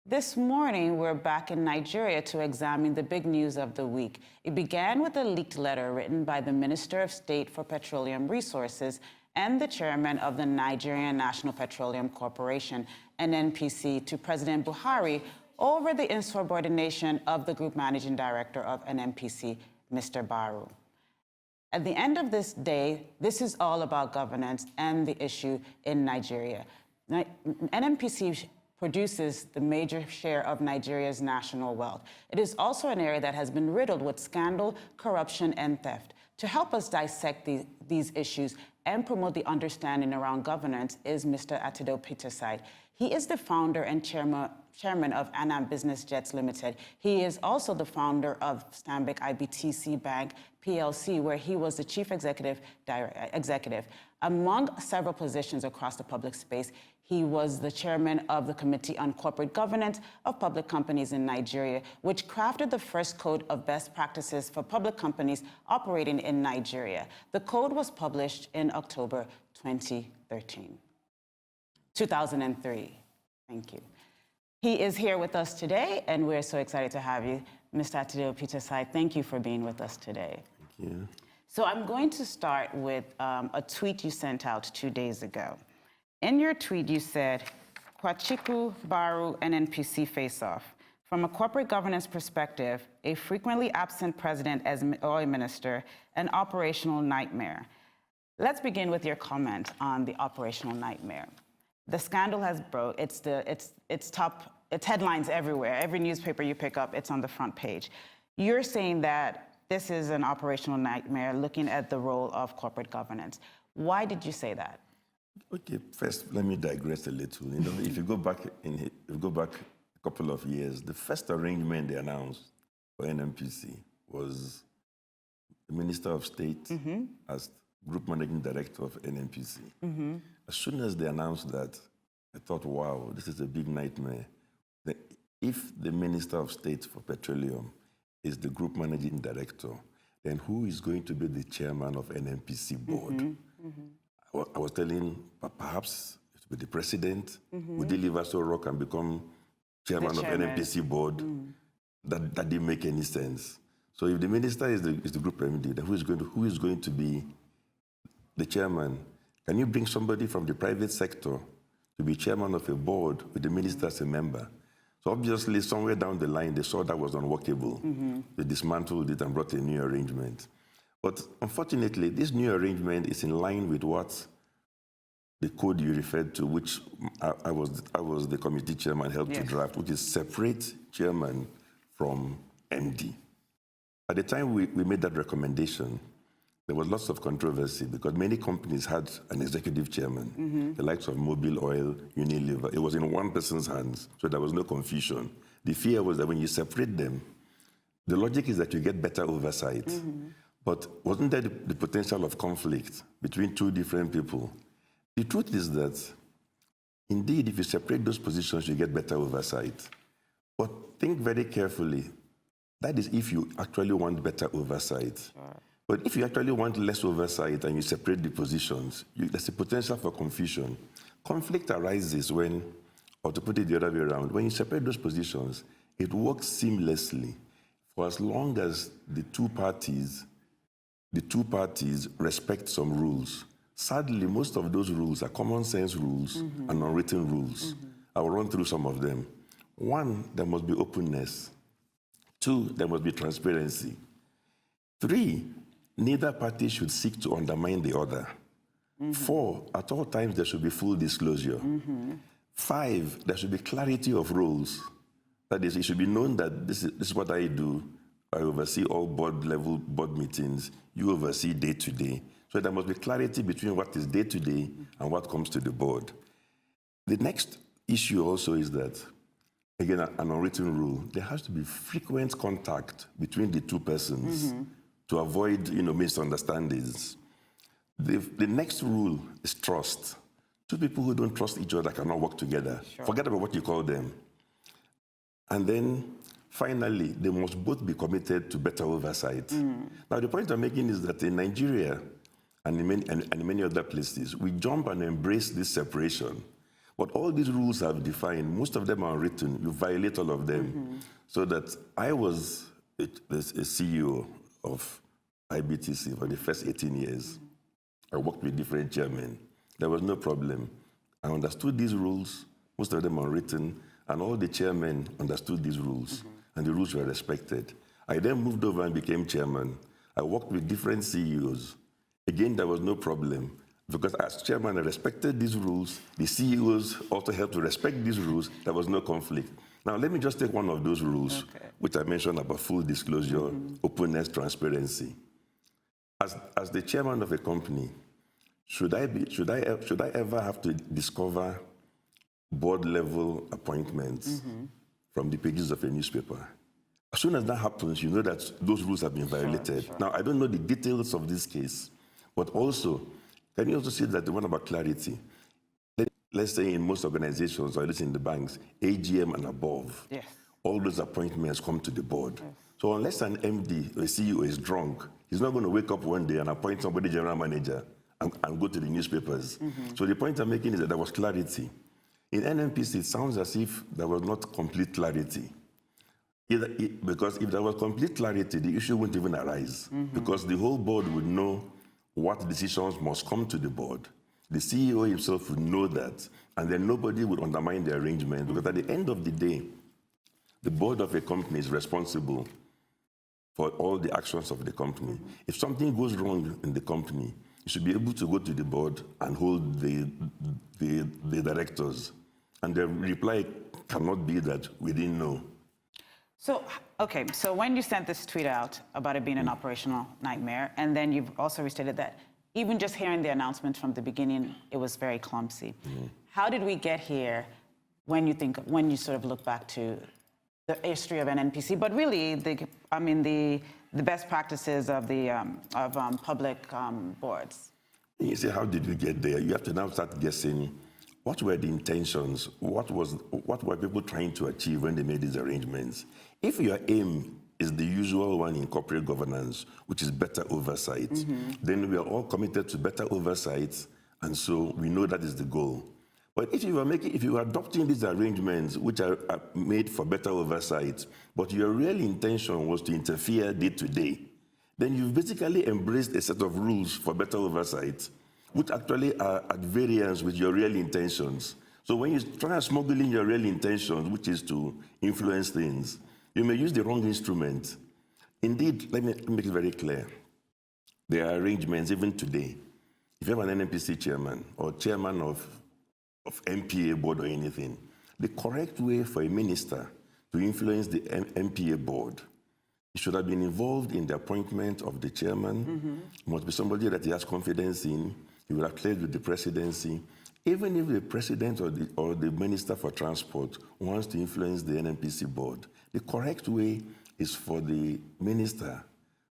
This morning, we're back in Nigeria to examine the big news of the week. It began with a leaked letter written by the Minister of State for Petroleum Resources and the chairman of the Nigerian National Petroleum Corporation, NNPC, to President Buhari over the insubordination of the group managing director of NNPC, Mr. Baru. At the end of this day, this is all about governance and the issue in Nigeria. NNPC produces the major share of Nigeria's national wealth. It is also an area that has been riddled with scandal, corruption, and theft. To help us dissect these issues and promote the understanding around governance is Mr. Atedo Peterside. He is the founder and chairman of Anam Business Jets Limited. He is also the founder of Stanbic IBTC Bank PLC, where he was the chief executive. Among several positions across the public space, he was the chairman of the Committee on Corporate Governance of Public Companies in Nigeria, which crafted the first code of best practices for public companies operating in Nigeria. The code was published in October 2003. Thank you. He is here with us today, and we're so excited to have you, Mr. Atedo Peterside. Thank you for being with us today. Thank you. So I'm going to start with a tweet you sent out 2 days ago. In your tweet, you said, Kachikwu, Baru, NNPC face-off. From a corporate governance perspective, a frequently absent president as oil minister, an operational nightmare. Let's begin with your comment on the operational nightmare. The scandal has broke. It's headlines everywhere. Every newspaper you pick up, it's on the front page. You're saying that this is an operational nightmare, looking at the role of corporate governance. Why did you say that? Okay, first, let me digress a little. You know, if you go back a couple of years, the first arrangement they announced for NNPC was the Minister of State as Group Managing Director of NNPC. As soon as they announced that, I thought, wow, this is a big nightmare. If the Minister of State for Petroleum is the Group Managing Director, then who is going to be the chairman of NNPC board? I was telling, perhaps it will be the president. Would he leave Aso Rock and become chairman of NNPC board? That didn't make any sense. So if the minister is the group MD, then who is going to be the chairman? Can you bring somebody from the private sector to be chairman of a board with the minister as a member? So obviously, somewhere down the line, they saw that was unworkable. They dismantled it and brought a new arrangement. But unfortunately, this new arrangement is in line with what the code you referred to, which I was the committee chairman, helped to draft, which is separate chairman from MD. At the time we made that recommendation, there was lots of controversy because many companies had an executive chairman, the likes of Mobil Oil, Unilever. It was in one person's hands, so there was no confusion. The fear was that when you separate them, the logic is that you get better oversight. But wasn't there the potential of conflict between two different people? The truth is that, indeed, if you separate those positions, you get better oversight. But think very carefully. That is if you actually want better oversight. But if you actually want less oversight and you separate the positions, there's a potential for confusion. Conflict arises when, or to put it the other way around, when you separate those positions, it works seamlessly for as long as the two parties respect some rules. Sadly, most of those rules are common sense rules and unwritten rules. I will run through some of them. One, there must be openness. Two, there must be transparency. Three, neither party should seek to undermine the other. Four, at all times there should be full disclosure. Five, there should be clarity of roles. That is, it should be known that this is what I do. I oversee all board-level board meetings. You oversee day-to-day. So there must be clarity between what is day-to-day and what comes to the board. The next issue also is that, again, an unwritten rule, there has to be frequent contact between the two persons to avoid, misunderstandings. The next rule is trust. Two people who don't trust each other cannot work together. Forget about what you call them. And then, finally, they must both be committed to better oversight. Now, the point I'm making is that in Nigeria and in many other places, we jump and embrace this separation. But all these rules I've defined, most of them are unwritten. You violate all of them. So that I was a CEO of IBTC for the first 18 years. I worked with different chairmen. There was no problem. I understood these rules, most of them unwritten, and all the chairmen understood these rules, and the rules were respected. I then moved over and became chairman. I worked with different CEOs. Again, there was no problem, because as chairman, I respected these rules. The CEOs also helped to respect these rules. There was no conflict. Now, let me just take one of those rules, which I mentioned about full disclosure, openness, transparency. As the chairman of a company, should I ever have to discover board-level appointments from the pages of a newspaper? As soon as that happens, you know that those rules have been violated. Sure. Now, I don't know the details of this case, but also, can you also see that the one about clarity? Let's say in most organizations, or at least in the banks, AGM and above, all those appointments come to the board. So unless an MD or a CEO is drunk, he's not going to wake up one day and appoint somebody general manager and go to the newspapers. So the point I'm making is that there was clarity. In NNPC, it sounds as if there was not complete clarity. Because if there was complete clarity, the issue wouldn't even arise. Because the whole board would know what decisions must come to the board. The CEO himself would know that, and then nobody would undermine the arrangement. Because at the end of the day, the board of a company is responsible for all the actions of the company. If something goes wrong in the company, you should be able to go to the board and hold the directors. And the reply cannot be that we didn't know. So, okay, so when you sent this tweet out about it being an operational nightmare, and then you've also restated that even just hearing the announcement from the beginning, it was very clumsy. How did we get here when you sort of look back to the history of NNPC, but really, the best practices of the public boards? You say, how did we get there? You have to now start guessing. What were the intentions? What were people trying to achieve when they made these arrangements? If your aim is the usual one in corporate governance, which is better oversight, then we are all committed to better oversight, and so we know that is the goal. But if you are adopting these arrangements, which are made for better oversight, but your real intention was to interfere day to day, then you've basically embraced a set of rules for better oversight, which actually are at variance with your real intentions. So when you try to smuggle in your real intentions, which is to influence things, you may use the wrong instrument. Indeed, let me make it very clear. There are arrangements even today. If you have an NNPC chairman or chairman of MPA board or anything, the correct way for a minister to influence the MPA board, he should have been involved in the appointment of the chairman. It must be somebody that he has confidence in. He will have played with the presidency. Even if the president or the minister for transport wants to influence the NNPC board, the correct way is for the minister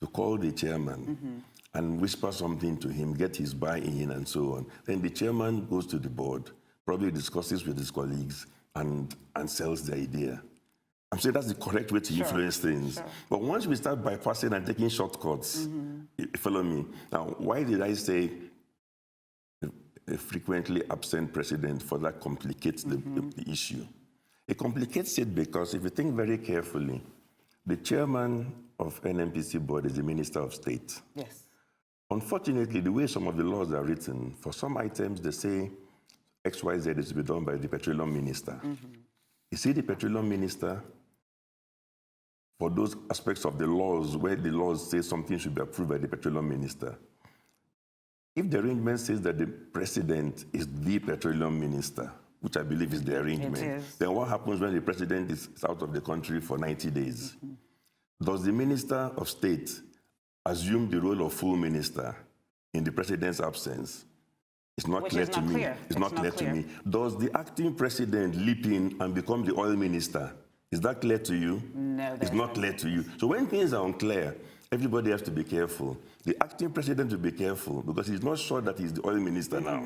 to call the chairman and whisper something to him, get his buy-in and so on. Then the chairman goes to the board, probably discusses with his colleagues and sells the idea. I'm saying that's the correct way to influence things. But once we start bypassing and taking shortcuts, you follow me? Now, why did I say a frequently absent president further complicates the issue? It complicates it because if you think very carefully, the chairman of NNPC board is the Minister of State. Yes. Unfortunately, the way some of the laws are written, for some items they say XYZ is to be done by the petroleum minister. You see the petroleum minister, for those aspects of the laws where the laws say something should be approved by the petroleum minister, if the arrangement says that the president is the petroleum minister, which I believe is the arrangement, then what happens when the president is out of the country for 90 days? Does the Minister of State assume the role of full minister in the president's absence? It's not clear to me. It's not clear to me. Does the acting president leap in and become the oil minister? Is that clear to you? No, it's not clear to you. So when things are unclear, everybody has to be careful. The acting president will be careful because he's not sure that he's the oil minister now.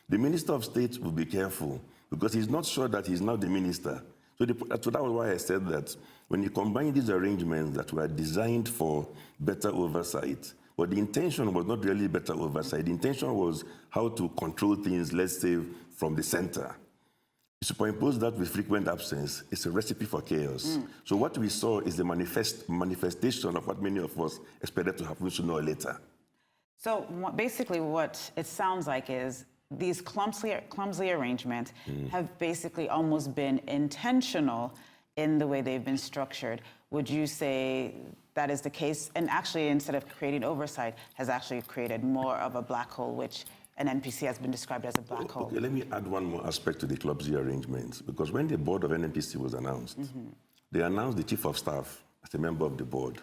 The Minister of State will be careful because he's not sure that he's now the minister. So that was why I said that when you combine these arrangements that were designed for better oversight, but the intention was not really better oversight. The intention was how to control things, let's say, from the center. superimpose that with frequent absence, it's a recipe for chaos. So what we saw is the manifestation of what many of us expected to happen sooner or later. So basically what it sounds like is these clumsy arrangements have basically almost been intentional in the way they've been structured. Would you say that is the case? And actually, instead of creating oversight, has actually created more of a black hole, which an NPC has been described as a black hole. Okay, let me add one more aspect to the clumsy arrangements, because when the board of NNPC was announced, they announced the chief of staff as a member of the board.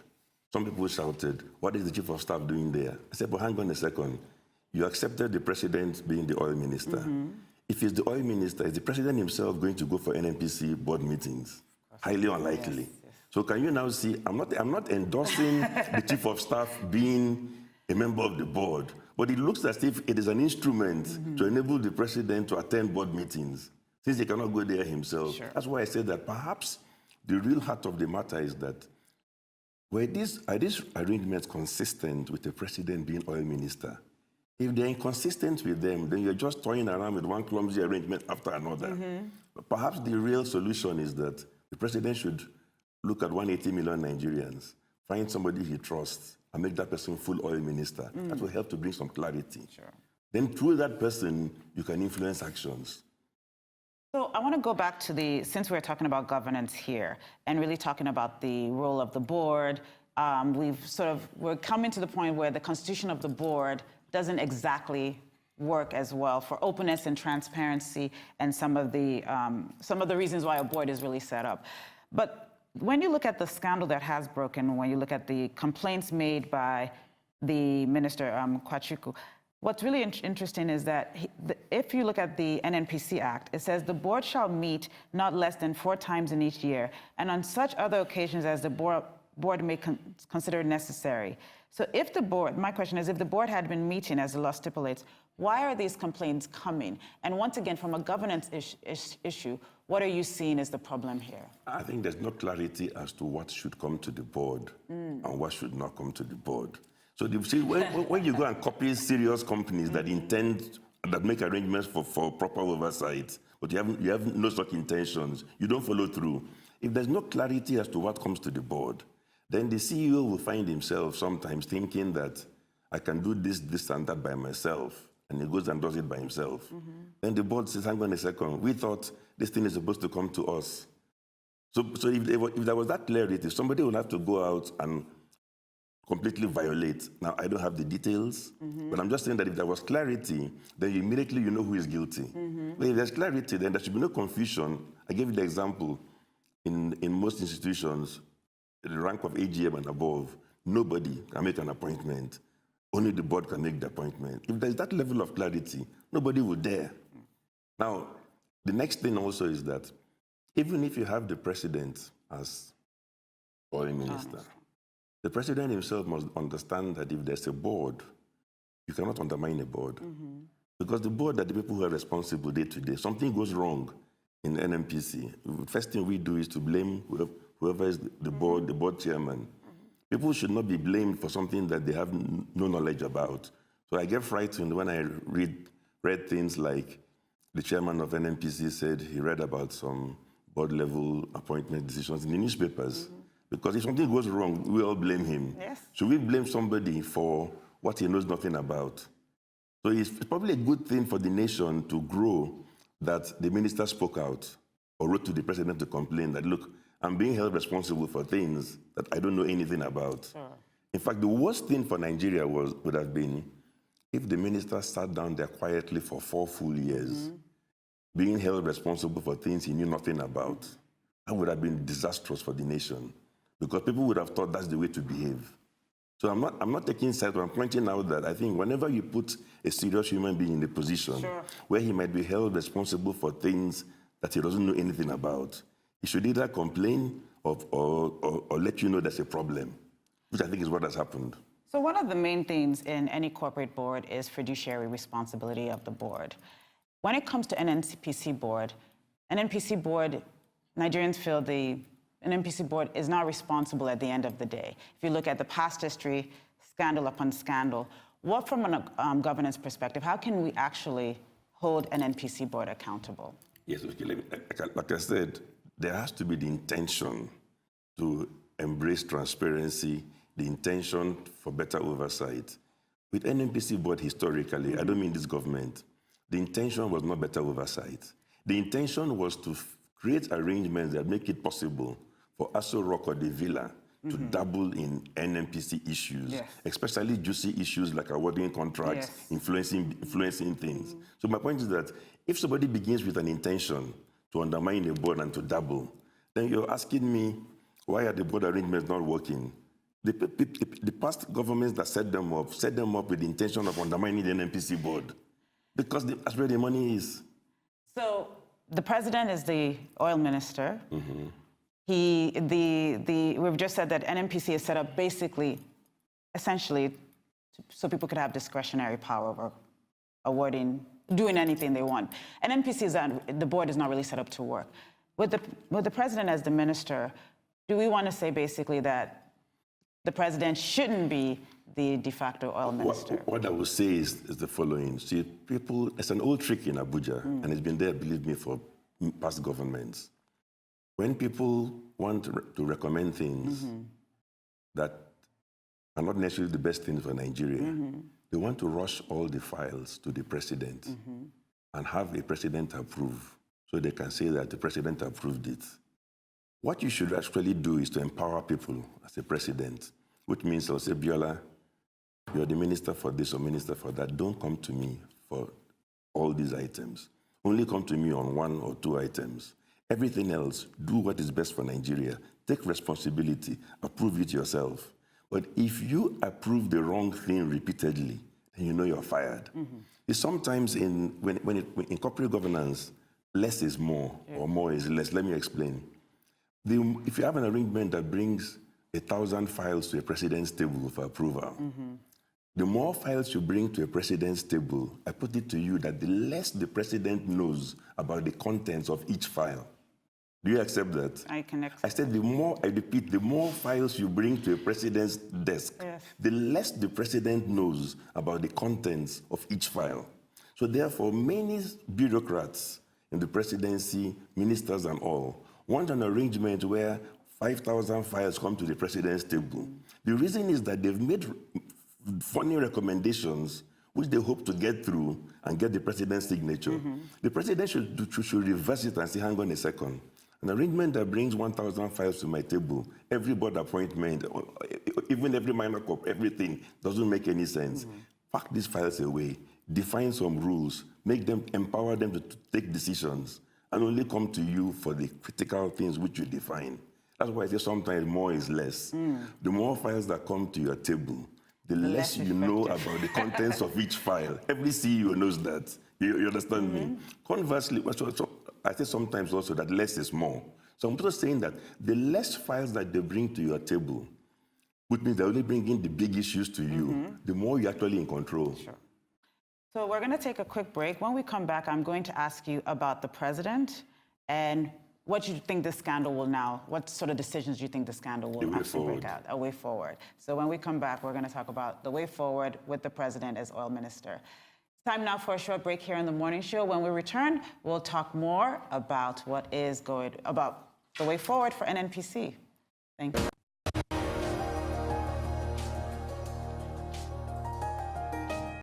Some people shouted, "What is the chief of staff doing there?" I said, "But hang on a second. You accepted the president being the oil minister. If he's the oil minister, is the president himself going to go for NNPC board meetings? Highly unlikely. Yes. So can you now see, I'm not endorsing the chief of staff being a member of the board, but it looks as if it is an instrument to enable the president to attend board meetings, since he cannot go there himself. Sure. That's why I said that perhaps the real heart of the matter is that are these arrangements consistent with the president being oil minister? If they're inconsistent with them, then you're just toying around with one clumsy arrangement after another. But perhaps the real solution is that the president should look at 180 million Nigerians, find somebody he trusts, and make that person full oil minister. That will help to bring some clarity. Sure. Then through that person, you can influence actions. So I want to go back to since we're talking about governance here and really talking about the role of the board, we're coming to the point where the constitution of the board doesn't exactly work as well for openness and transparency and some of the reasons why a board is really set up. But when you look at the scandal that has broken, when you look at the complaints made by the minister, Kachikwu, what's really interesting is that if you look at the NNPC Act, it says the board shall meet not less than 4 times in each year, and on such other occasions as the board may consider necessary. So if the board, my question is, if the board had been meeting as the law stipulates, why are these complaints coming? And once again, from a governance issue, what are you seeing as the problem here? I think there's no clarity as to what should come to the board and what should not come to the board. So you see, when you go and copy serious companies that make arrangements for proper oversight, but you have no such intentions, you don't follow through. If there's no clarity as to what comes to the board, then the CEO will find himself sometimes thinking that I can do this and that by myself, and he goes and does it by himself. Then the board says, hang on a second, we thought this thing is supposed to come to us. So if there was that clarity, somebody would have to go out and completely violate. Now, I don't have the details, but I'm just saying that if there was clarity, then immediately you know who is guilty. But if there's clarity, then there should be no confusion. I gave you the example, in most institutions, the rank of AGM and above, nobody can make an appointment. Only the board can make the appointment. If there's that level of clarity, nobody would dare. Now, the next thing also is that even if you have the president as oil minister, the president himself must understand that if there's a board, you cannot undermine a board. Because the board are the people who are responsible day to day. Something goes wrong in NNPC. The first thing we do is to blame whoever is the board chairman. People should not be blamed for something that they have no knowledge about. So I get frightened when I read things like the chairman of NNPC said he read about some board-level appointment decisions in the newspapers. Because if something goes wrong, we all blame him. Yes. Should we blame somebody for what he knows nothing about? So it's probably a good thing for the nation to grow that the minister spoke out or wrote to the president to complain that, look, I'm being held responsible for things that I don't know anything about. Sure. In fact, the worst thing for Nigeria would have been if the minister sat down there quietly for 4 full years, being held responsible for things he knew nothing about. That would have been disastrous for the nation, because people would have thought that's the way to behave. So I'm not taking sides, but I'm pointing out that I think whenever you put a serious human being in a position where he might be held responsible for things that he doesn't know anything about, he should either complain or let you know there's a problem, which I think is what has happened. So one of the main things in any corporate board is fiduciary responsibility of the board. When it comes to NNPC board, Nigerians feel the NNPC board is not responsible at the end of the day. If you look at the past history, scandal upon scandal, what from a governance perspective, how can we actually hold NNPC board accountable? Yes, okay. Like I said, there has to be the intention to embrace transparency, the intention for better oversight. With NNPC board historically, I don't mean this government, the intention was not better oversight. The intention was to create arrangements that make it possible for Aso Rock or the Villa to dabble in NNPC issues, Yes. especially juicy issues like awarding contracts, Yes. influencing things. So my point is that if somebody begins with an intention to undermine the board and to dabble, then you're asking me, why are the board arrangements not working? The past governments that set them up with the intention of undermining the NNPC board, because that's where the money is. So the president is the oil minister. We've just said that NNPC is set up basically, essentially, so people could have discretionary power over awarding, doing anything they want. NNPC the board is not really set up to work. With the president as the minister, do we want to say basically that the president shouldn't be the de facto oil minister? What I would say is the following. See, people, it's an old trick in Abuja, and it's been there, believe me, for past governments. When people want to recommend things that are not necessarily the best things for Nigeria, they want to rush all the files to the president and have a president approve, so they can say that the president approved it. What you should actually do is to empower people as a president, which means I'll say, Biola, you're the minister for this or minister for that. Don't come to me for all these items. Only come to me on one or two items. Everything else, do what is best for Nigeria. Take responsibility, approve it yourself. But if you approve the wrong thing repeatedly, then you know you're fired. It's sometimes in corporate governance, less is more or more is less. Let me explain. If you have an arrangement that brings 1,000 files to a president's table for approval, the more files you bring to a president's table, I put it to you that the less the president knows about the contents of each file. Do you accept that? I can accept. I said I repeat, the more files you bring to a president's desk, the less the president knows about the contents of each file. So therefore, many bureaucrats in the presidency, ministers and all, want an arrangement where 5,000 files come to the president's table. The reason is that they've made funny recommendations which they hope to get through and get the president's signature. The president should reverse it and say, hang on a second. An arrangement that brings 1,000 files to my table, every board appointment, even every minor cop, everything, doesn't make any sense. Pack these files away, define some rules, empower them to take decisions, and only come to you for the critical things which you define. That's why I say sometimes more is less. The more files that come to your table, the less you know about the contents of each file. Every CEO knows that. You understand me? Conversely, so I say sometimes also that less is more. So I'm just saying that the less files that they bring to your table, which means they're only bringing the big issues to you, the more you're actually in control. Sure. So we're going to take a quick break. When we come back, I'm going to ask you about the president and what you think the scandal will now, what sort of decisions do you think the scandal will actually break out, a way forward. So when we come back, we're going to talk about the way forward with the president as oil minister. It's time now for a short break here in the morning show. When we return, we'll talk more about about the way forward for NNPC. Thank you.